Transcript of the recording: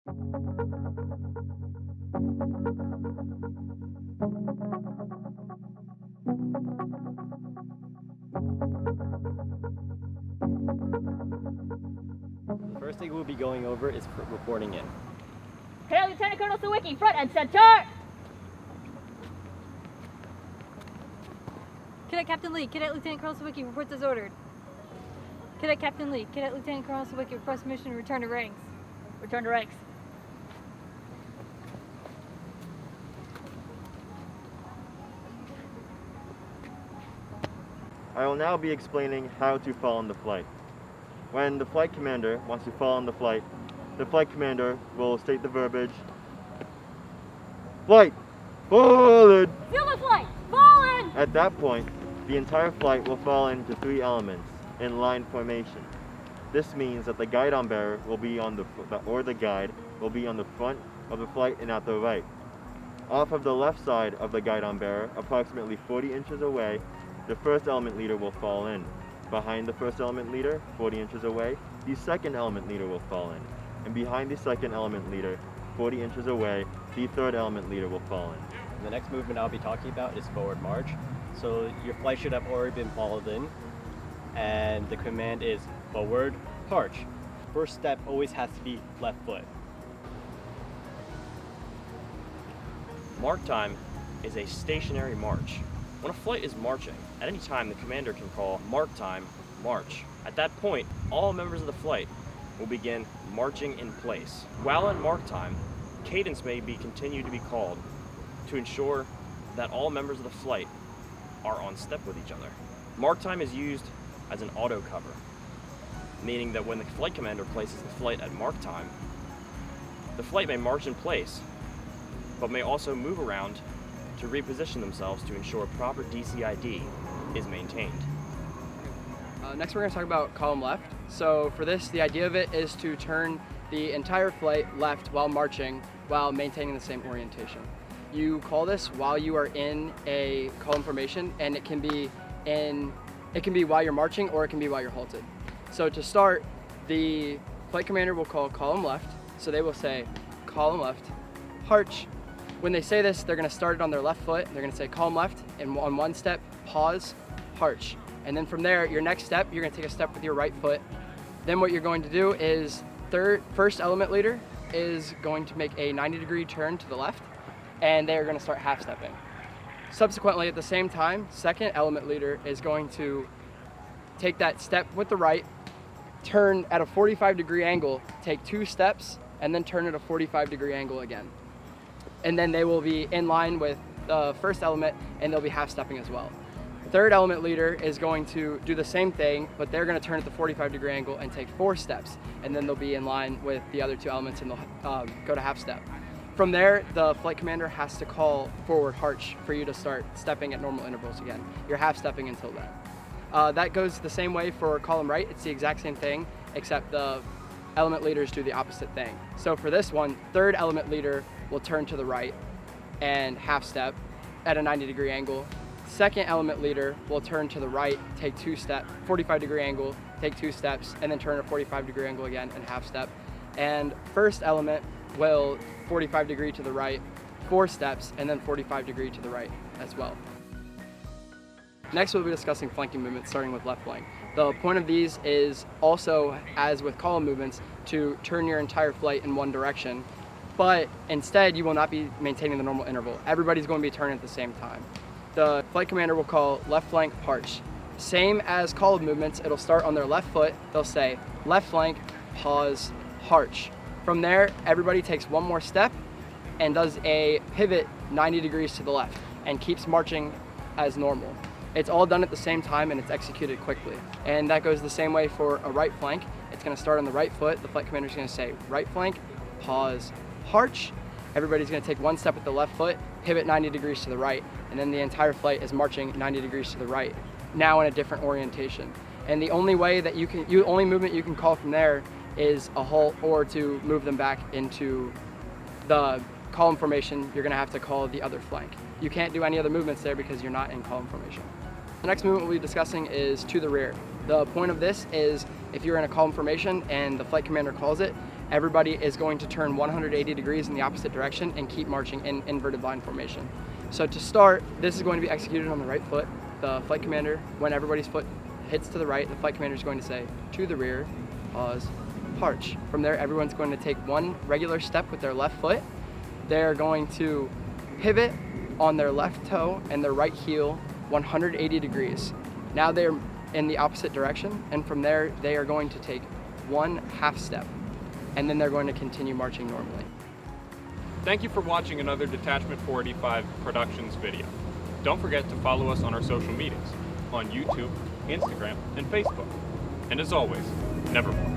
The first thing we'll be going over is reporting in. Cadet Lieutenant Colonel Sawicki, front and center! Cadet Captain Lee, Cadet Lieutenant Colonel Sawicki, reports as ordered. Cadet Captain Lee, Cadet Lieutenant Colonel Sawicki, requests permission to return to ranks. Return to ranks. I will now be explaining how to fall on the flight. When the flight commander wants to fall on the flight commander will state the verbiage, "Flight, forward!" Field of flight, fallen! At that point, the entire flight will fall into 3 elements in line formation. This means that the guidon bearer will be on the guide will be on the front of the flight and at the right. Off of the left side of the guidon bearer, approximately 40 inches away, the first element leader will fall in. Behind the first element leader, 40 inches away, the second element leader will fall in. And behind the second element leader, 40 inches away, the third element leader will fall in. The next movement I'll be talking about is forward march. So your flight should have already been followed in, and the command is forward march. First step always has to be left foot. Mark time is a stationary march. When a flight is marching, at any time the commander can call mark time, march. At that point, all members of the flight will begin marching in place. While in mark time, cadence may be continued to be called to ensure that all members of the flight are on step with each other. Mark time is used as an auto cover, meaning that when the flight commander places the flight at mark time, the flight may march in place, but may also move around to reposition themselves to ensure proper DCID is maintained. Next we're going to talk about column left. So for this, the idea of it is to turn the entire flight left while marching while maintaining the same orientation. You call this while you are in a column formation, and it can be while you're marching or it can be while you're halted. So to start, the flight commander will call column left. So they will say column left, march. When they say this, they're going to start it on their left foot. They're going to say column left, and on one step, pause, march. And then from there, your next step, you're going to take a step with your right foot. Then what you're going to do is first element leader is going to make a 90-degree turn to the left, and they're going to start half stepping. Subsequently, at the same time, second element leader is going to take that step with the right, turn at a 45-degree angle, take 2 steps, and then turn at a 45-degree angle again. And then they will be in line with the first element, and they'll be half stepping as well. The third element leader is going to do the same thing, but they're going to turn at the 45-degree angle and take 4 steps, and then they'll be in line with the other 2 elements, and they'll go to half step. From there, the flight commander has to call forward march for you to start stepping at normal intervals again. You're half stepping until then. That goes the same way for column right. It's the exact same thing, except the element leaders do the opposite thing. So for this one, third element leader will turn to the right and half step at a 90-degree angle. Second element leader will turn to the right, take 2 steps, 45-degree angle, take 2 steps, and then turn at a 45-degree angle again and half step. And first element will 45-degree to the right, 4 steps, and then 45-degree to the right as well. Next we'll be discussing flanking movements, starting with left flank. The point of these is also, as with column movements, to turn your entire flight in one direction, but instead you will not be maintaining the normal interval. Everybody's going to be turning at the same time. The flight commander will call left flank march. Same as column movements, it'll start on their left foot. They'll say left flank, pause, march. From there, everybody takes 1 more step and does a pivot 90 degrees to the left and keeps marching as normal. It's all done at the same time and it's executed quickly. And that goes the same way for a right flank. It's going to start on the right foot. The flight commander is going to say right flank, pause, march. Everybody's going to take 1 step with the left foot, pivot 90 degrees to the right, and then the entire flight is marching 90 degrees to the right, now in a different orientation. And the only way that only movement you can call from there is a halt, or to move them back into the column formation, you're going to have to call the other flank. You can't do any other movements there because you're not in column formation. The next movement we'll be discussing is to the rear. The point of this is if you're in a column formation and the flight commander calls it, everybody is going to turn 180 degrees in the opposite direction and keep marching in inverted line formation. So to start, this is going to be executed on the right foot. The flight commander, when everybody's foot hits to the right, the flight commander is going to say, to the rear, pause, march. From there, everyone's going to take one regular step with their left foot. They're going to pivot on their left toe and their right heel 180 degrees. Now they're in the opposite direction, and from there, they are going to take one half step, and then they're going to continue marching normally. Thank you for watching another Detachment 485 Productions video. Don't forget to follow us on our social medias, on YouTube, Instagram, and Facebook. And as always, nevermore.